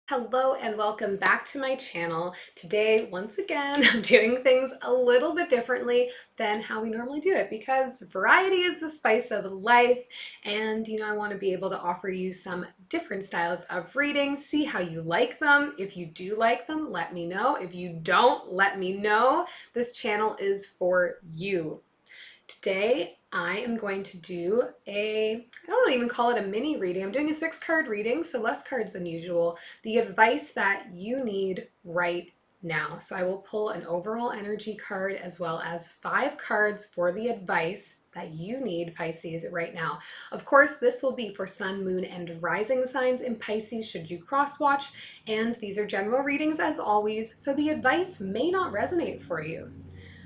Hello and welcome back to my channel. Today, once again, I'm doing things a little bit differently than how we normally do it because variety is the spice of life. And I want to be able to offer you some different styles of readings, see how you like them. If you do like them, let me know. If you don't, let me know. This channel is for you. Today, I am going to do I don't even call it a mini reading. I'm doing a 6-card reading, so less cards than usual. The advice that you need right now. So I will pull an overall energy card as well as 5 cards for the advice that you need, Pisces, right now. Of course, this will be for sun, moon, and rising signs in Pisces should you cross watch. And these are general readings as always, so the advice may not resonate for you.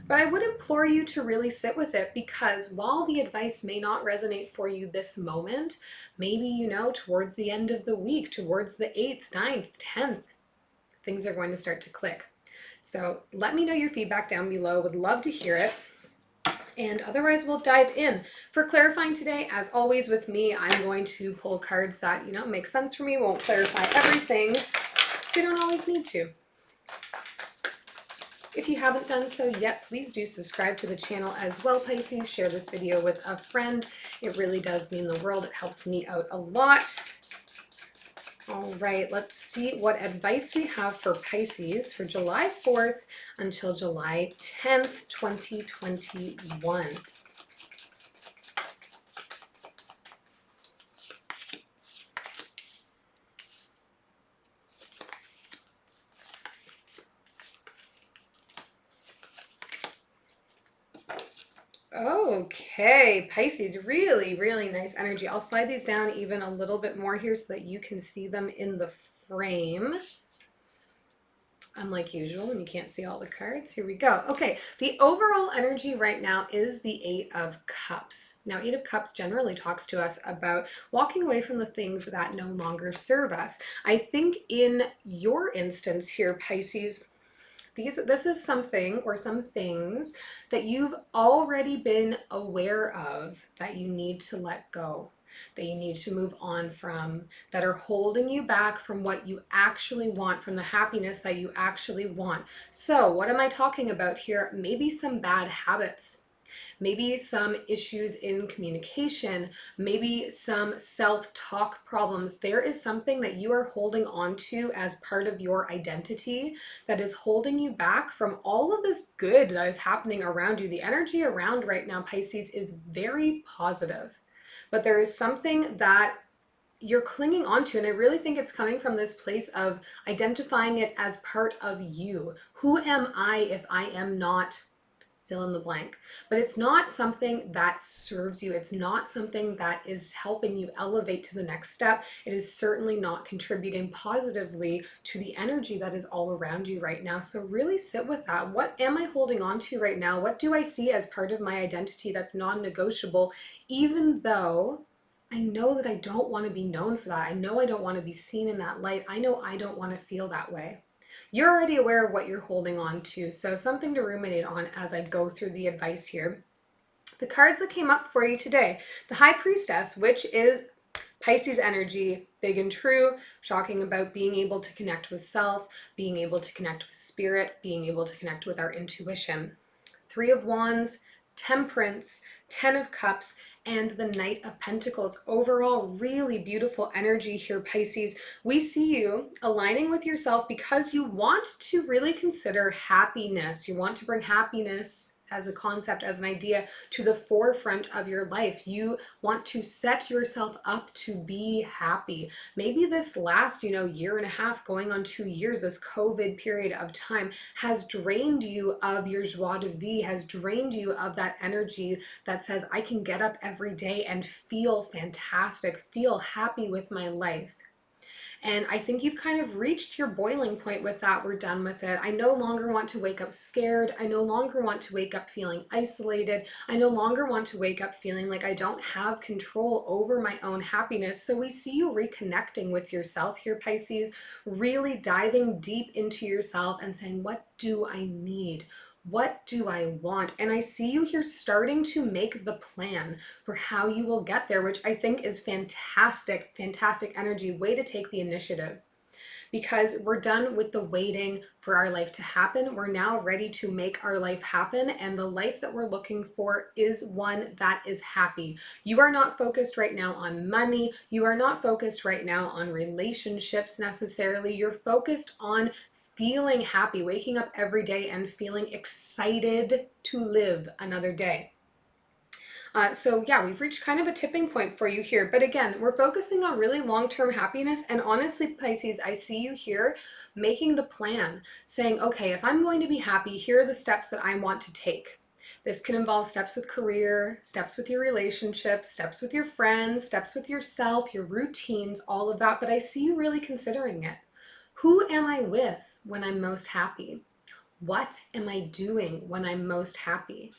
But I would implore you to really sit with it because while the advice may not resonate for you this moment, maybe, towards the end of the week, towards the 8th, 9th, 10th, things are going to start to click. So let me know your feedback down below. Would love to hear it. And otherwise, we'll dive in. For clarifying today, as always with me, I'm going to pull cards that, make sense for me, won't clarify everything. We don't always need to. If you haven't done so yet, please do subscribe to the channel as well, Pisces. Share this video with a friend. It really does mean the world. It helps me out a lot. All right, let's see what advice we have for Pisces for July 4th until July 10th, 2021. Okay, Pisces, really, really nice energy. I'll slide these down even a little bit more here so that you can see them in the frame. Unlike usual, when you can't see all the cards. Here we go. Okay, the overall energy right now is the 8 of Cups. Now, 8 of Cups generally talks to us about walking away from the things that no longer serve us. I think in your instance here, Pisces, this is something or some things that you've already been aware of that you need to let go, that you need to move on from, that are holding you back from what you actually want, from the happiness that you actually want. So what am I talking about here? Maybe some bad habits. Maybe some issues in communication, maybe some self-talk problems. There is something that you are holding on to as part of your identity that is holding you back from all of this good that is happening around you. The energy around right now, Pisces, is very positive, but there is something that you're clinging onto, and I really think it's coming from this place of identifying it as part of you. Who am I if I am not fill in the blank? But it's not something that serves you. It's not something that is helping you elevate to the next step. It is certainly not contributing positively to the energy that is all around you right now. So really sit with that. What am I holding on to right now? What do I see as part of my identity that's non-negotiable, even though I know that I don't want to be known for that. I know I don't want to be seen in that light. I know I don't want to feel that way. You're already aware of what you're holding on to, so something to ruminate on as I go through the advice here. The cards that came up for you today, the High Priestess, which is Pisces energy, big and true, talking about being able to connect with self, being able to connect with spirit, being able to connect with our intuition. 3 of Wands, Temperance, 10 of Cups, and the Knight of Pentacles. Overall, really beautiful energy here, Pisces. We see you aligning with yourself because you want to really consider happiness. You want to bring happiness as a concept, as an idea, to the forefront of your life. You want to set yourself up to be happy. Maybe this last, year and a half, going on 2 years, this COVID period of time has drained you of your joie de vivre, has drained you of that energy that says, I can get up every day and feel fantastic, feel happy with my life. And I think you've kind of reached your boiling point with that. We're done with it. I no longer want to wake up scared. I no longer want to wake up feeling isolated. I no longer want to wake up feeling like I don't have control over my own happiness. So we see you reconnecting with yourself here, Pisces, really diving deep into yourself and saying, what do I need? What do I want? And I see you here starting to make the plan for how you will get there, which I think is fantastic, fantastic energy. Way to take the initiative. because we're done with the waiting for our life to happen. We're now ready to make our life happen, and the life that we're looking for is one that is happy. You are not focused right now on money. You are not focused right now on relationships necessarily. You're focused on feeling happy, waking up every day and feeling excited to live another day. So yeah, we've reached kind of a tipping point for you here. But again, we're focusing on really long-term happiness. And honestly, Pisces, I see you here making the plan, saying, okay, if I'm going to be happy, here are the steps that I want to take. This can involve steps with career, steps with your relationships, steps with your friends, steps with yourself, your routines, all of that. But I see you really considering it. Who am I with when I'm most happy? What am I doing when I'm most happy?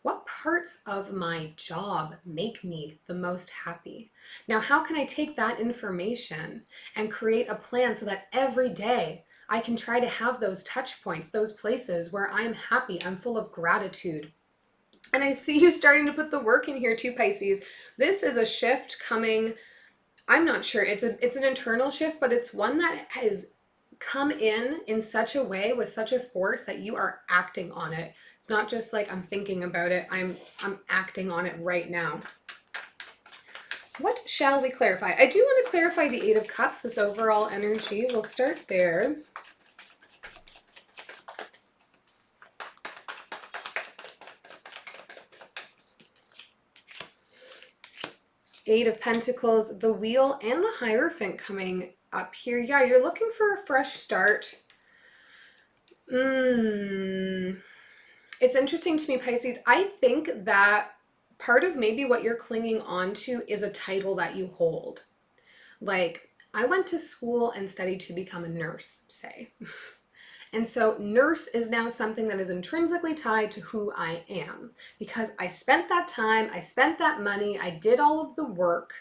What parts of my job make me the most happy? Now, how can I take that information and create a plan so that every day I can try to have those touch points, those places where I'm happy, I'm full of gratitude. And I see you starting to put the work in here too, Pisces. This is a shift coming. I'm not sure. It's an internal shift, but it's one that has come in such a way with such a force that you are acting on it. It's not just like I'm thinking about it. I'm acting on it right now. What shall we clarify? I do want to clarify the Eight of Cups, this overall energy. We'll start there. Eight of Pentacles, the Wheel, and the Hierophant coming up here. Yeah, you're looking for a fresh start. It's interesting to me, Pisces. I think that part of maybe what you're clinging on to is a title that you hold. Like, I went to school and studied to become a nurse, say. And so nurse is now something that is intrinsically tied to who I am, because I spent that time, I spent that money, I did all of the work.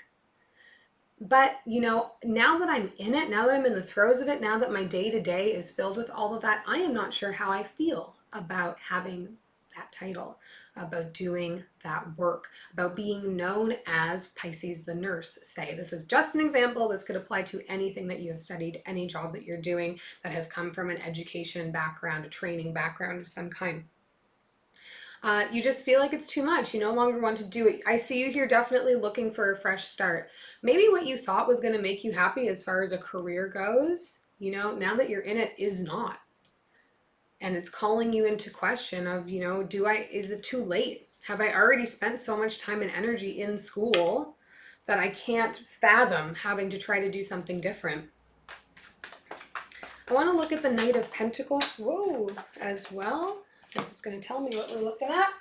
But, you know, now that I'm in it, now that I'm in the throes of it, now that my day-to-day is filled with all of that, I am not sure how I feel about having that title, about doing that work, about being known as Pisces the nurse, say. This is just an example. This could apply to anything that you have studied, any job that you're doing that has come from an education background, a training background of some kind. You just feel like it's too much. You no longer want to do it. I see you here definitely looking for a fresh start. Maybe what you thought was going to make you happy as far as a career goes, you know, now that you're in it, is not. And it's calling you into question of, you know, is it too late? Have I already spent so much time and energy in school that I can't fathom having to try to do something different? I want to look at the Knight of Pentacles, as well. Guess it's going to tell me what we're looking at.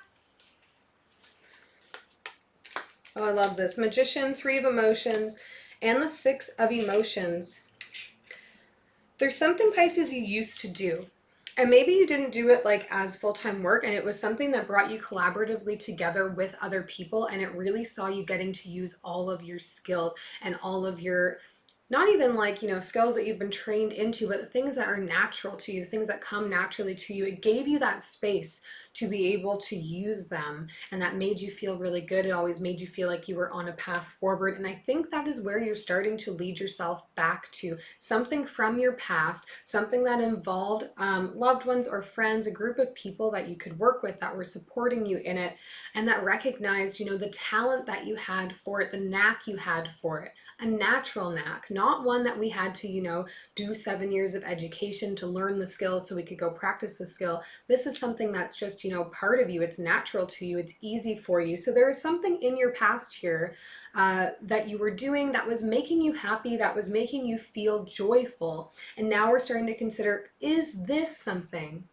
Oh, I love this. Magician, Three of Emotions, and the Six of Emotions. There's something, Pisces, you used to do. And maybe you didn't do it like as full-time work, and it was something that brought you collaboratively together with other people, and it really saw you getting to use all of your skills and all of your, not even like, you know, skills that you've been trained into, but the things that are natural to you, the things that come naturally to you. It gave you that space to be able to use them, and that made you feel really good. It always made you feel like you were on a path forward. And I think that is where you're starting to lead yourself back to something from your past, something that involved loved ones or friends, a group of people that you could work with that were supporting you in it, and that recognized, you know, the talent that you had for it, the knack you had for it. A natural knack, not one that we had to, you know, do 7 years of education to learn the skill so we could go practice the skill. This is something that's just, you know, part of you. It's natural to you. It's easy for you. So there is something in your past here that you were doing that was making you happy, that was making you feel joyful. And now we're starting to consider, is this something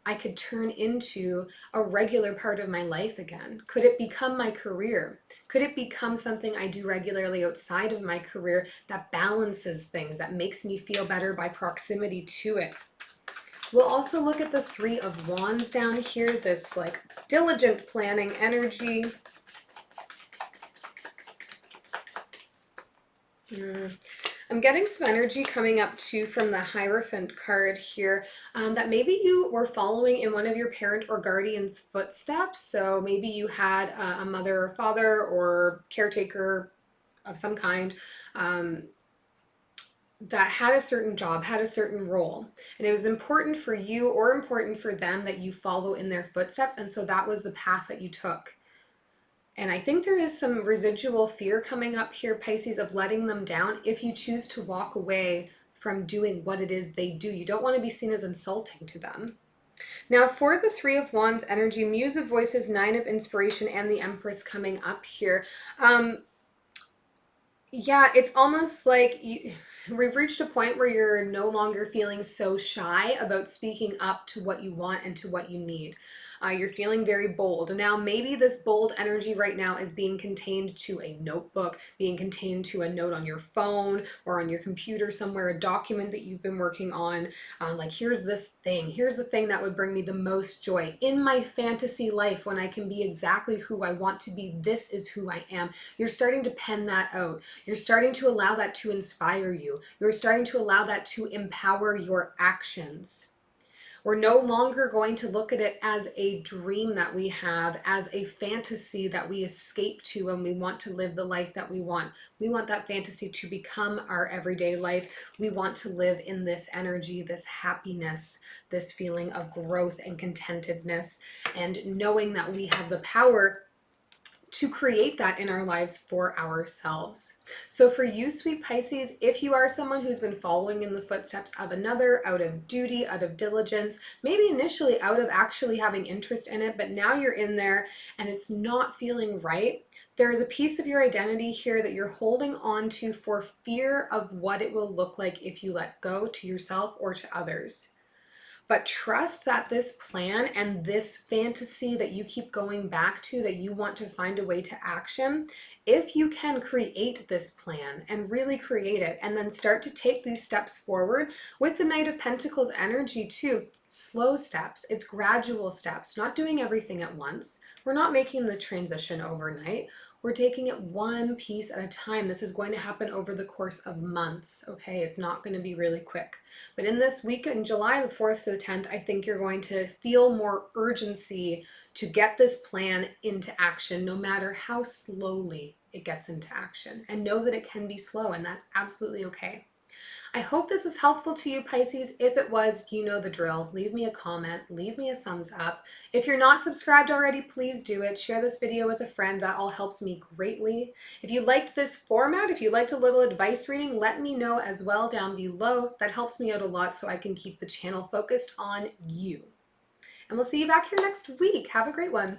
I could turn into a regular part of my life again? Could it become my career? Could it become something I do regularly outside of my career that balances things, that makes me feel better by proximity to it? We'll also look at the Three of Wands down here, this like diligent planning energy. I'm getting some energy coming up too from the Hierophant card here, that maybe you were following in one of your parent or guardian's footsteps. So maybe you had a mother or father or caretaker of some kind that had a certain job, had a certain role, and it was important for you or important for them that you follow in their footsteps, and so that was the path that you took. And I think there is some residual fear coming up here, Pisces, of letting them down if you choose to walk away from doing what it is they do. You don't want to be seen as insulting to them. Now, for the Three of Wands energy, Muse of Voices, Nine of Inspiration, and the Empress coming up here. Yeah, it's almost like we've reached a point where you're no longer feeling so shy about speaking up to what you want and to what you need. You're feeling very bold. Now, maybe this bold energy right now is being contained to a notebook, being contained to a note on your phone or on your computer somewhere, a document that you've been working on. Like, here's this thing. Here's the thing that would bring me the most joy in my fantasy life when I can be exactly who I want to be. This is who I am. You're starting to pen that out. You're starting to allow that to inspire you. You're starting to allow that to empower your actions. We're no longer going to look at it as a dream that we have, as a fantasy that we escape to when we want to live the life that we want. We want that fantasy to become our everyday life. We want to live in this energy, this happiness, this feeling of growth and contentedness, and knowing that we have the power to create that in our lives for ourselves. So for you, sweet Pisces, if you are someone who's been following in the footsteps of another out of duty, out of diligence, maybe initially out of actually having interest in it, but now you're in there and it's not feeling right, there is a piece of your identity here that you're holding on to for fear of what it will look like if you let go to yourself or to others. But trust that this plan and this fantasy that you keep going back to, that you want to find a way to action, if you can create this plan and really create it and then start to take these steps forward with the Knight of Pentacles energy too, slow steps, it's gradual steps, not doing everything at once. We're not making the transition overnight. We're taking it one piece at a time. This is going to happen over the course of months, okay? It's not going to be really quick. But in this week in July, the 4th to the 10th, I think you're going to feel more urgency to get this plan into action, no matter how slowly it gets into action. And know that it can be slow, and that's absolutely okay. I hope this was helpful to you, Pisces. If it was, you know the drill. Leave me a comment, leave me a thumbs up. If you're not subscribed already, please do it. Share this video with a friend. That all helps me greatly. If you liked this format, if you liked a little advice reading, let me know as well down below. That helps me out a lot so I can keep the channel focused on you. And we'll see you back here next week. Have a great one.